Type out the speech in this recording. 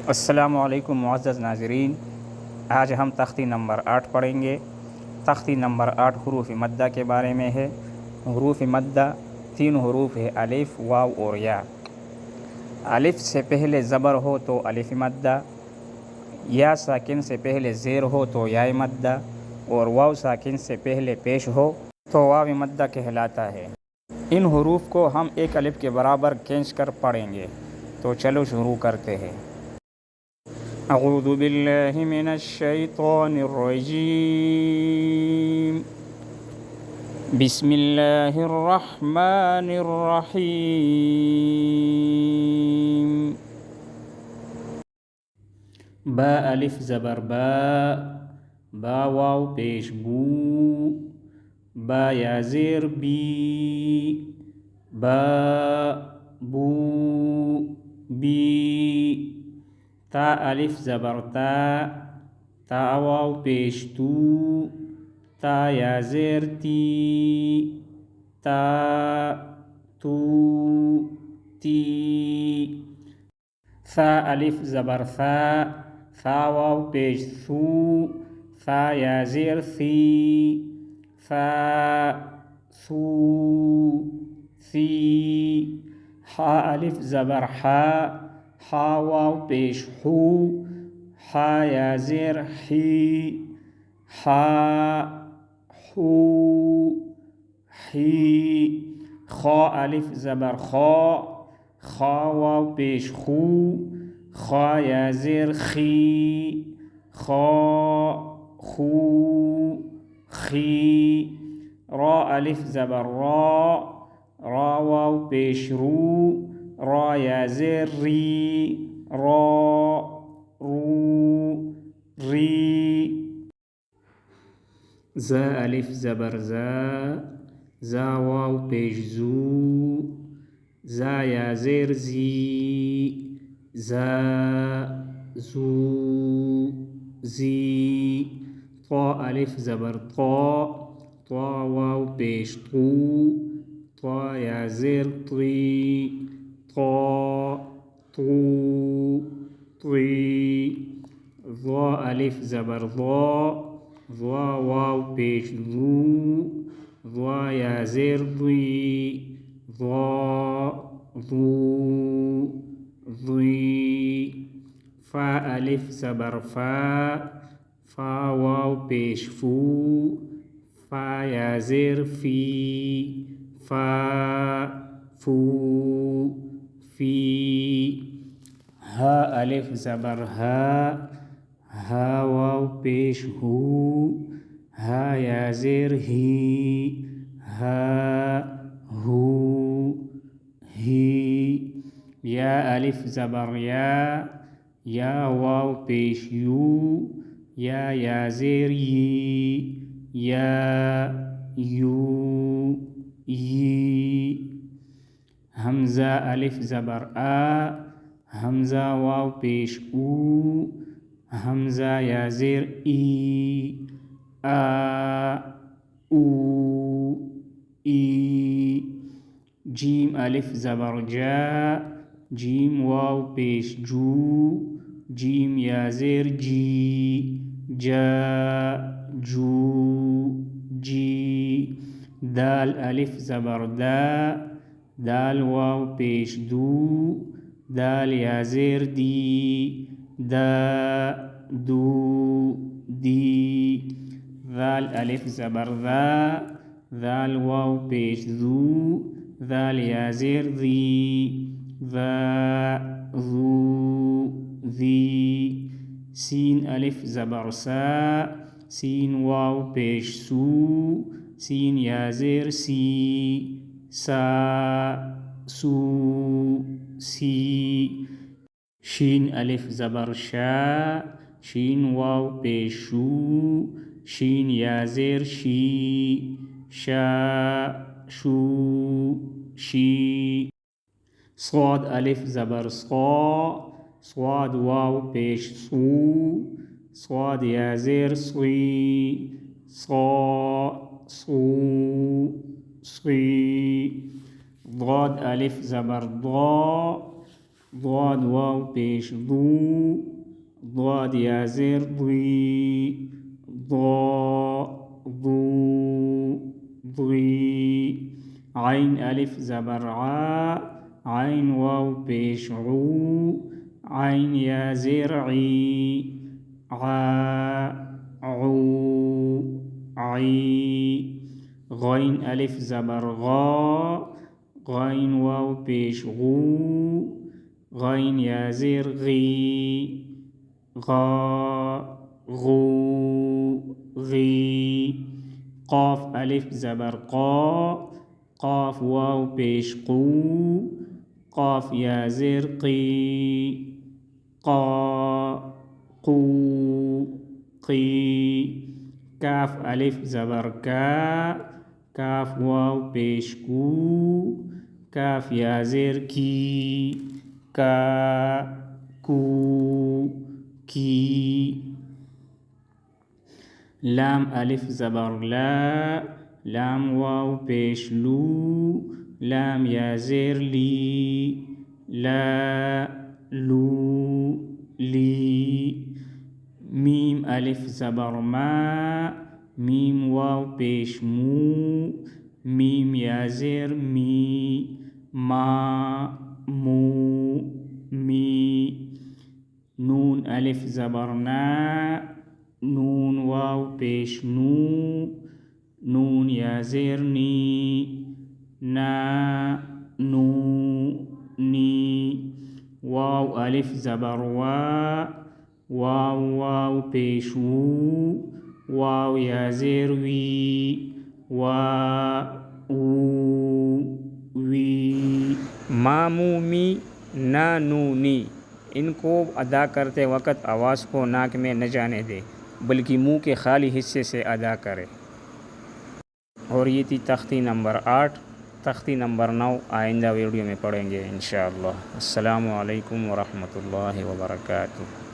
अस्सलामुअलैकुम मुअज़्ज़ज़ नाज़रीन। आज हम तख्ती नंबर 8 पढ़ेंगे। तख्ती नंबर 8 हुरूफ़ मद्दा के बारे में है। हुरूफ़ मद्दा 3 हुरूफ़ है, अलिफ़, वाव और या। अलिफ़ से पहले ज़बर हो तो अलिफ़ मद्दा, या साकिन से पहले ज़ेर हो तो या मद्दा, और वाव साकिन से पहले पेश हो तो वाव मद्दा कहलाता है। इन हुरूफ़ को हम एक अलिफ़ के बराबर खींच कर पढ़ेंगे। तो चलो शुरू करते हैं। अऊज़ु बिल्लाहि मिनश शैतानिर रजीम। बिस्मिल्लाहिर रहमानिर रहीम। बा अलिफ ज़बर बा वाव पेश बू, बा या ज़ेर बी, बा बू बी। ता अलिफ ज़बर ता वाव पेश तू, ता या ज़ेर ती, ता तू ती। सा अलिफ ज़बर सा वाव पेश थू, सा या ज़ेर सी, सा सू सी। हा अलिफ ज़बर हा वाव पेश हू, हा या ज़ेर ही, हा हू ही। खा अलिफ ज़बर खा वाव पेश खू, खा या ज़ेर खी, खा खू खी। रा अलिफ ज़बर रा वाव पेश रू, रा या ज़ेर री, रा रू री। ज़ा अलिफ ज़बर ज़ा वाव पेश ज़ू, ज़ा या ज़ेर ज़ी, ज़ा ज़ू ज़ी। ता अलिफ ज़बर ता वाव पेश तू, ता या ज़ेर ती, ता तू ती। ज़ा अलिफ ज़बर ज़ा वाव पेश ज़ू, ज़ा या ज़ेर ज़ी, ज़ा ज़ू ज़ी। फ़ा अलिफ ज़बर फ़ा वाव पेश फू, फ़ा या ज़ेर फ़ी, फ़ा फू फ़ी। हा अलिफ ज़बर हा वाव पेश हू, हा या ज़ेर ही, हा हू ही। या अलिफ ज़बर या वाव पेश यू, या ज़ेर यी, या यू यी। हमज़ा अलिफ ज़बर हमज़ा वाव पेश ऊ, हमज़ा या ज़ेर ई, ऊ ई। जीम अलिफ ज़बर जीम वाव पेश जू, जीम या ज़ेर जी, जा जू जी। दाल अलिफ ज़बर दाल वाव पेश दू, दाल या ज़ेर दी, दा दू दी। दाल अलिफ ज़बर दाल वाव पेश दू, दाल या ज़ेर दी, दा ज़ू दी। सीन अलिफ ज़बर सीन वाव पेश सू, सीन या ज़ेर सी, सा सू सी। शीन अलिफ ज़बर शीन वाव पेश शू, शीन या ज़ेर शी, शा शू शी। स्वाद अलिफ ज़बर स्वाद वाव पेश सू, स्वाद या ज़ेर स्वी, स्वा सू स्वी। ضاد अलिफ ज़बर ضاد واو पेश ضو ضاد या ज़ेर ضी ضا ضو ضी عين अलिफ ज़बर आ عين वाव पेश ऊ عين या ज़ेर ई आ ऊ आई غين अलिफ ज़बर गा غين वाव पेश गू غين या ज़ेर गी गा गू गी قاف अलिफ ज़बर क़ा قاف वाव पेश क़ू قاف या ज़ेर क़ी क़ा क़ू क़ी काफ अलिफ ज़बर का काफ वाव पेश कू काफ या ज़ेर की का कू की लाम अलिफ ज़बर ला लाम वाव पेश लू लाम या ज़ेर ली ला लू ली मीम अलिफ ज़बर मा मीम वाव पेश मू मीम या ज़ेर मी मा मू मी नून अलिफ ज़बर ना नून वाव पेश नू नून या ज़ेर नी ना नू नी वाव अलिफ ज़बर वा वाव वाव पेश वू वाव या ज़ेर वी वा ऊ वी मामूमी ना नूनी इनको अदा करते वक़्त आवाज़ को नाक में न जाने दे बल्कि मुंह के खाली हिस्से से अदा करे। और ये थी तख्ती नंबर 8। तख्ती नंबर 9 आइंदा वीडियो में पढ़ेंगे इंशाअल्लाह। अस्सलामु अलैकुम वरहमतुल्लाहि वबरकातुहू।